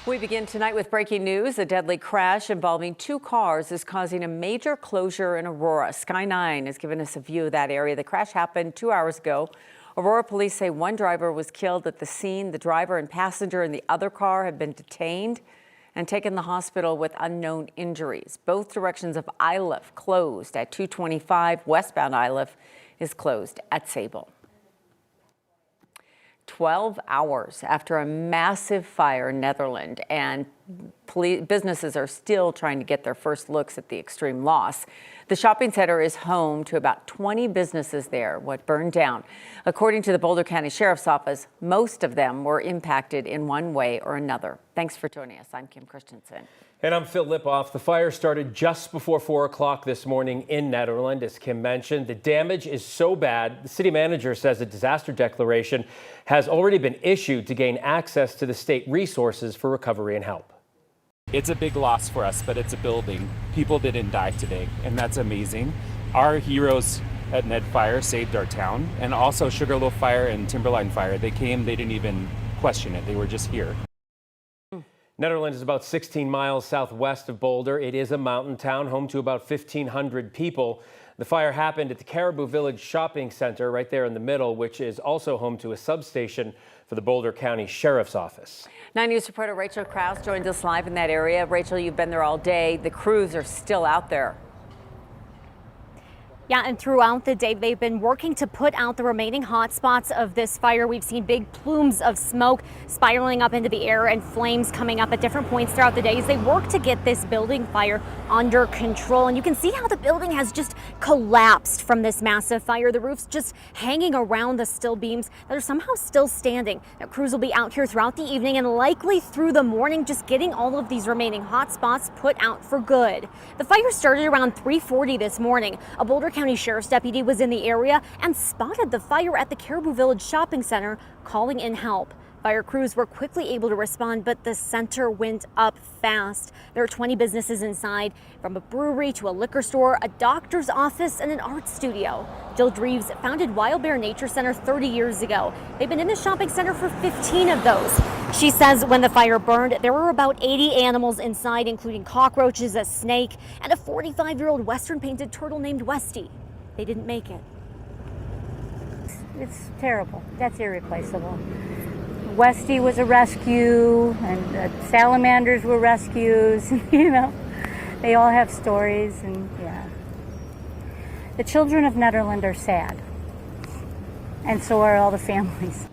We begin tonight with breaking news. A deadly crash involving two cars is causing a major closure in Aurora. Sky 9 has given us a view of that area. The crash happened 2 hours ago. Aurora police say one driver was killed at the scene. The driver and passenger in the other car have been detained and taken to the hospital with unknown injuries. Both directions of Iliff closed at 225. Westbound Iliff is closed at Sable. 12 hours after a massive fire in Nederland, and businesses are still trying to get their first looks at the extreme loss. The shopping center is home to about 20 businesses there, what burned down. According to the Boulder County Sheriff's Office, most of them were impacted in one way or another. Thanks for joining us. I'm Kim Christensen. And I'm Phil Lipoff. The fire started just before 4 o'clock this morning in Nederland, as Kim mentioned. The damage is so bad, the city manager says a disaster declaration has already been issued to gain access to the state resources for recovery and help. It's a big loss for us, but it's a building. People didn't die today, and that's amazing. Our heroes at Ned Fire saved our town, and also Sugarloaf Fire and Timberline Fire. They came, they didn't even question it. They were just here. Nederland is about 16 miles southwest of Boulder. It is a mountain town, home to about 1,500 people. The fire happened at the Caribou Village Shopping Center right there in the middle, which is also home to a substation for the Boulder County Sheriff's Office. 9 News reporter Rachel Krause joins us live in that area. Rachel, you've been there all day. The crews are still out there. Yeah, and throughout the day, they've been working to put out the remaining hot spots of this fire. We've seen big plumes of smoke spiraling up into the air and flames coming up at different points throughout the day as they work to get this building fire under control. And you can see how the building has just collapsed from this massive fire. The roof's just hanging around the steel beams that are somehow still standing. Now, crews will be out here throughout the evening and likely through the morning, just getting all of these remaining hot spots put out for good. The fire started around 3:40 this morning. A Boulder County Sheriff's deputy was in the area and spotted the fire at the Caribou Village Shopping Center, calling in help. Fire crews were quickly able to respond, but the center went up fast. There are 20 businesses inside, from a brewery to a liquor store, a doctor's office, and an art studio. Jill Dreves founded Wild Bear Nature Center 30 years ago. They've been in the shopping center for 15 of those. She says when the fire burned, there were about 80 animals inside, including cockroaches, a snake, and a 45-year-old Western painted turtle named Westy. They didn't make it. It's terrible. That's irreplaceable. Westy was a rescue, and salamanders were rescues. You know, they all have stories, and yeah. The children of Nederland are sad, and so are all the families.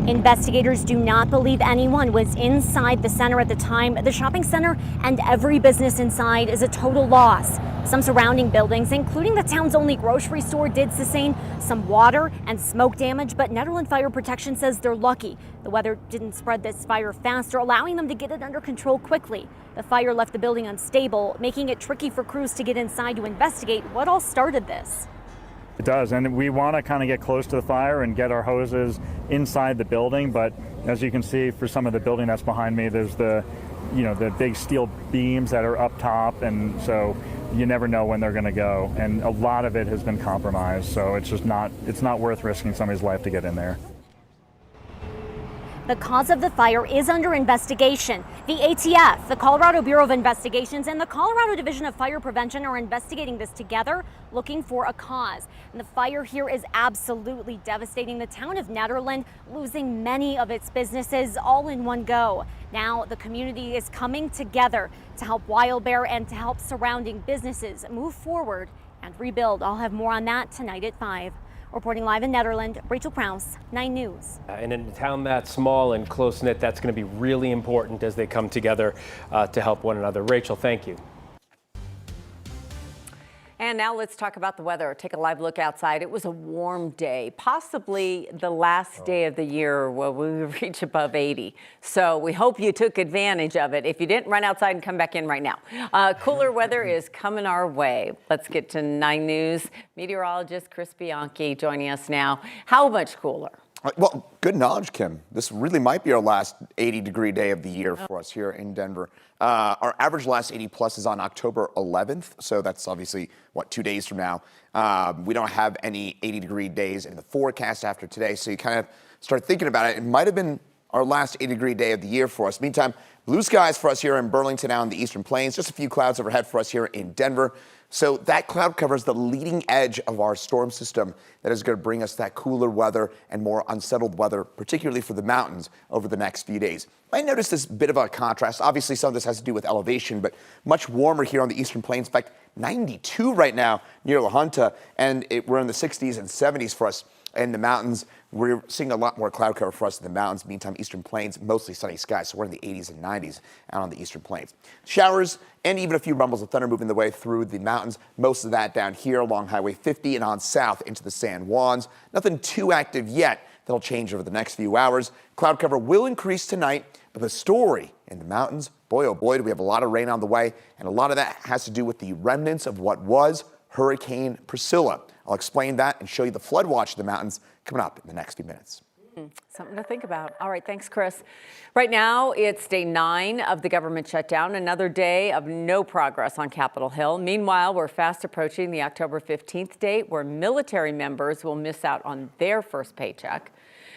Investigators do not believe anyone was inside the center at the time. The shopping center and every business inside is a total loss. Some surrounding buildings, including the town's only grocery store, did sustain some water and smoke damage, but Nederland Fire Protection says they're lucky. The weather didn't spread this fire faster, allowing them to get it under control quickly. The fire left the building unstable, making it tricky for crews to get inside to investigate what all started this. It does, and we want to kind of get close to the fire and get our hoses inside the building, but as you can see for some of the building that's behind me, there's the big steel beams that are up top, and so you never know when they're going to go, and a lot of it has been compromised, so it's not worth risking somebody's life to get in there. The cause of the fire is under investigation. The ATF, the Colorado Bureau of Investigations, and the Colorado Division of Fire Prevention are investigating this together, looking for a cause. And the fire here is absolutely devastating the town of Nederland, losing many of its businesses all in one go. Now the community is coming together to help Wild Bear and to help surrounding businesses move forward and rebuild. I'll have more on that tonight at 5. Reporting live in Nederland, Rachel Krause, 9 News. And in a town that small and close-knit, that's going to be really important as they come together to help one another. Rachel, thank you. And now let's talk about the weather. Take a live look outside. It was a warm day, possibly the last day of the year where we reach above 80. So we hope you took advantage of it. If you didn't, run outside and come back in right now. Cooler weather is coming our way. Let's get to 9 News. Meteorologist Chris Bianchi joining us now. How much cooler? Well, good knowledge, Kim. This really might be our last 80-degree day of the year for us here in Denver. Our average last 80-plus is on October 11th, so that's obviously, 2 days from now. We don't have any 80-degree days in the forecast after today, so you kind of start thinking about it. It might have been our last 80-degree day of the year for us. Meantime, blue skies for us here in Burlington, now in the Eastern Plains. Just a few clouds overhead for us here in Denver. So that cloud cover is the leading edge of our storm system that is going to bring us that cooler weather and more unsettled weather, particularly for the mountains over the next few days. I noticed this bit of a contrast. Obviously, some of this has to do with elevation, but much warmer here on the Eastern Plains. In fact, 92 right now near La Junta, and we're in the 60s and 70s for us in the mountains. We're seeing a lot more cloud cover for us in the mountains. Meantime, Eastern Plains, mostly sunny skies, so we're in the 80s and 90s out on the Eastern Plains. Showers and even a few rumbles of thunder moving the way through the mountains. Most of that down here along Highway 50 and on south into the San Juans. Nothing too active yet. That'll change over the next few hours. Cloud cover will increase tonight, but the story in the mountains, boy, oh boy, do we have a lot of rain on the way, and a lot of that has to do with the remnants of what was Hurricane Priscilla. I'll explain that and show you the flood watch in the mountains coming up in the next few minutes. Something to think about. All right, thanks, Chris. Right now, it's day 9 of the government shutdown, another day of no progress on Capitol Hill. Meanwhile, we're fast approaching the October 15th date where military members will miss out on their first paycheck.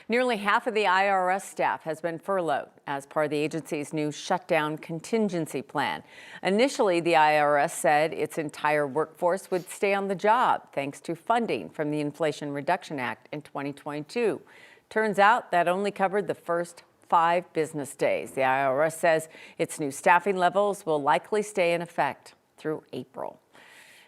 Nearly half of the IRS staff has been furloughed as part of the agency's new shutdown contingency plan. Initially, the IRS said its entire workforce would stay on the job thanks to funding from the Inflation Reduction Act in 2022. Turns out that only covered the first 5 business days. The IRS says its new staffing levels will likely stay in effect through April.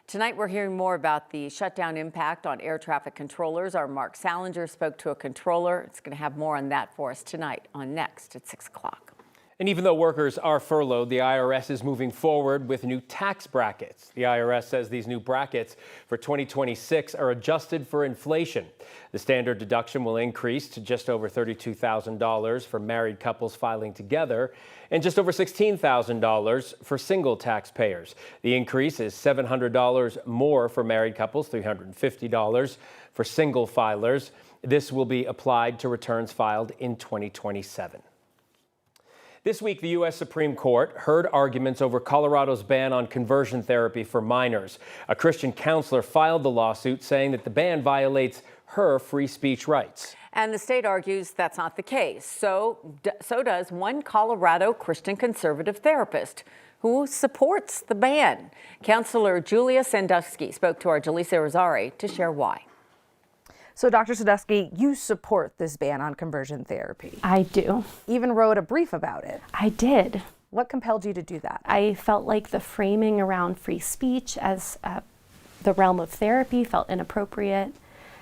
Tonight, we're hearing more about the shutdown impact on air traffic controllers. Our Mark Salinger spoke to a controller. It's going to have more on that for us tonight on Next at 6 o'clock. And even though workers are furloughed, the IRS is moving forward with new tax brackets. The IRS says these new brackets for 2026 are adjusted for inflation. The standard deduction will increase to just over $32,000 for married couples filing together and just over $16,000 for single taxpayers. The increase is $700 more for married couples, $350 for single filers. This will be applied to returns filed in 2027. This week, the U.S. Supreme Court heard arguments over Colorado's ban on conversion therapy for minors. A Christian counselor filed the lawsuit saying that the ban violates her free speech rights. And the state argues that's not the case. So does one Colorado Christian conservative therapist who supports the ban. Counselor Julia Sandusky spoke to our Jaleesa Rosari to share why. So, Dr. Sadusky, you support this ban on conversion therapy. I do. Even wrote a brief about it. I did. What compelled you to do that? I felt like the framing around free speech as the realm of therapy felt inappropriate.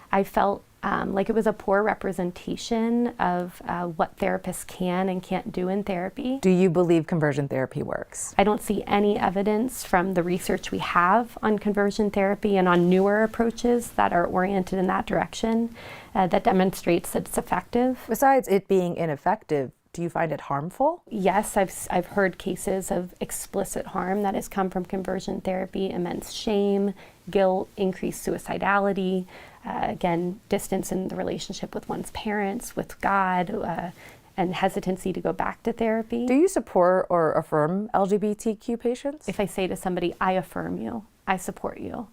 I felt like it was a poor representation of what therapists can and can't do in therapy. Do you believe conversion therapy works? I don't see any evidence from the research we have on conversion therapy and on newer approaches that are oriented in that direction that demonstrates that it's effective. Besides it being ineffective, do you find it harmful? Yes, I've heard cases of explicit harm that has come from conversion therapy, immense shame, guilt, increased suicidality, again, distance in the relationship with one's parents, with God, and hesitancy to go back to therapy. Do you support or affirm LGBTQ patients? If I say to somebody, I affirm you, I support you,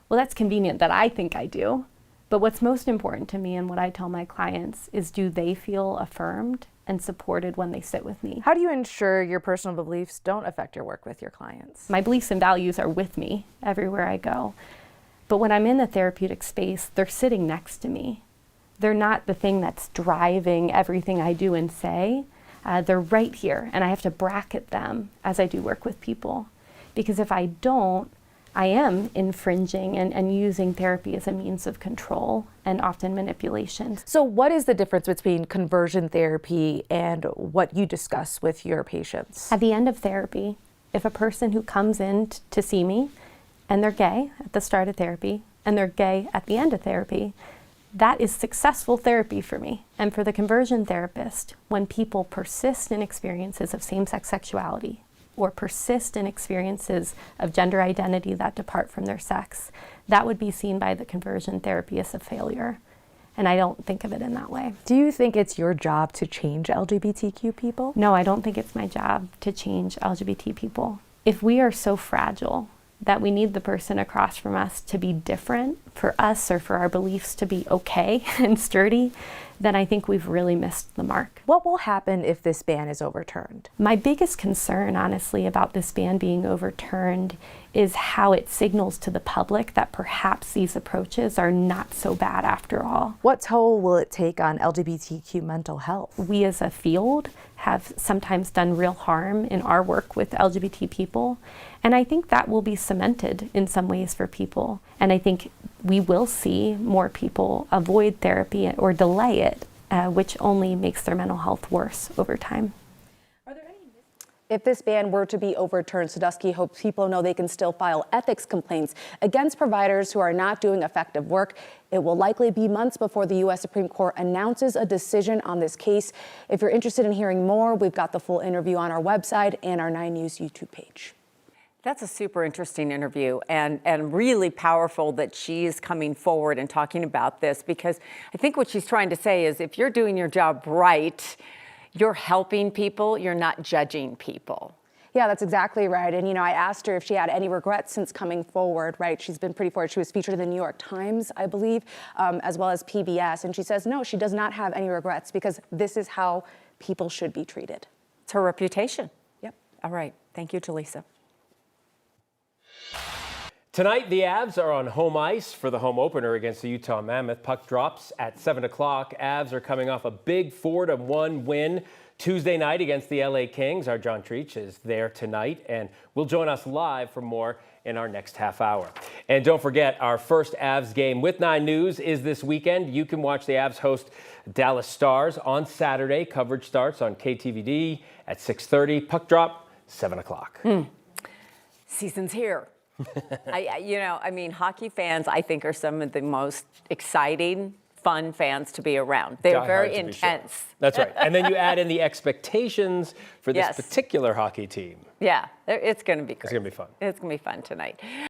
well, that's convenient that I think I do. But what's most important to me and what I tell my clients is, do they feel affirmed and supported when they sit with me? How do you ensure your personal beliefs don't affect your work with your clients? My beliefs and values are with me everywhere I go. But when I'm in the therapeutic space, they're sitting next to me. They're not the thing that's driving everything I do and say. They're right here, and I have to bracket them as I do work with people. Because if I don't, I am infringing and using therapy as a means of control and often manipulation. So what is the difference between conversion therapy and what you discuss with your patients? At the end of therapy, if a person who comes in to see me and they're gay at the start of therapy and they're gay at the end of therapy, that is successful therapy for me. And for the conversion therapist, when people persist in experiences of same-sex sexuality, or persist in experiences of gender identity that depart from their sex, that would be seen by the conversion therapy as a failure. And I don't think of it in that way. Do you think it's your job to change LGBTQ people? No, I don't think it's my job to change LGBT people. If we are so fragile that we need the person across from us to be different for us or for our beliefs to be okay and sturdy, then I think we've really missed the mark. What will happen if this ban is overturned? My biggest concern, honestly, about this ban being overturned is how it signals to the public that perhaps these approaches are not so bad after all. What toll will it take on LGBTQ mental health? We as a field have sometimes done real harm in our work with LGBT people, and I think that will be cemented in some ways for people. And I think we will see more people avoid therapy or delay it, which only makes their mental health worse over time. If this ban were to be overturned, Sadusky hopes people know they can still file ethics complaints against providers who are not doing effective work. It will likely be months before the U.S. Supreme Court announces a decision on this case. If you're interested in hearing more, we've got the full interview on our website and our 9 News YouTube page. That's a super interesting interview and really powerful that she's coming forward and talking about this, because I think what she's trying to say is if you're doing your job right, you're helping people, you're not judging people. Yeah, that's exactly right. And, I asked her if she had any regrets since coming forward, right? She's been pretty forward. She was featured in the New York Times, I believe, as well as PBS. And she says, no, she does not have any regrets because this is how people should be treated. It's her reputation. Yep. All right. Thank you, Jaleesa. Tonight, the Avs are on home ice for the home opener against the Utah Mammoth. Puck drops at 7 o'clock. Avs are coming off a big 4-1 win Tuesday night against the LA Kings. Our John Treach is there tonight and will join us live for more in our next half hour. And don't forget, our first Avs game with 9 News is this weekend. You can watch the Avs host Dallas Stars on Saturday. Coverage starts on KTVD at 6:30. Puck drop, 7 o'clock. Season's here. Hockey fans, I think, are some of the most exciting, fun fans to be around. They're very intense. That's right. And then you add in the expectations for this particular hockey team. Yeah, it's going to be great. It's going to be fun. It's going to be fun tonight.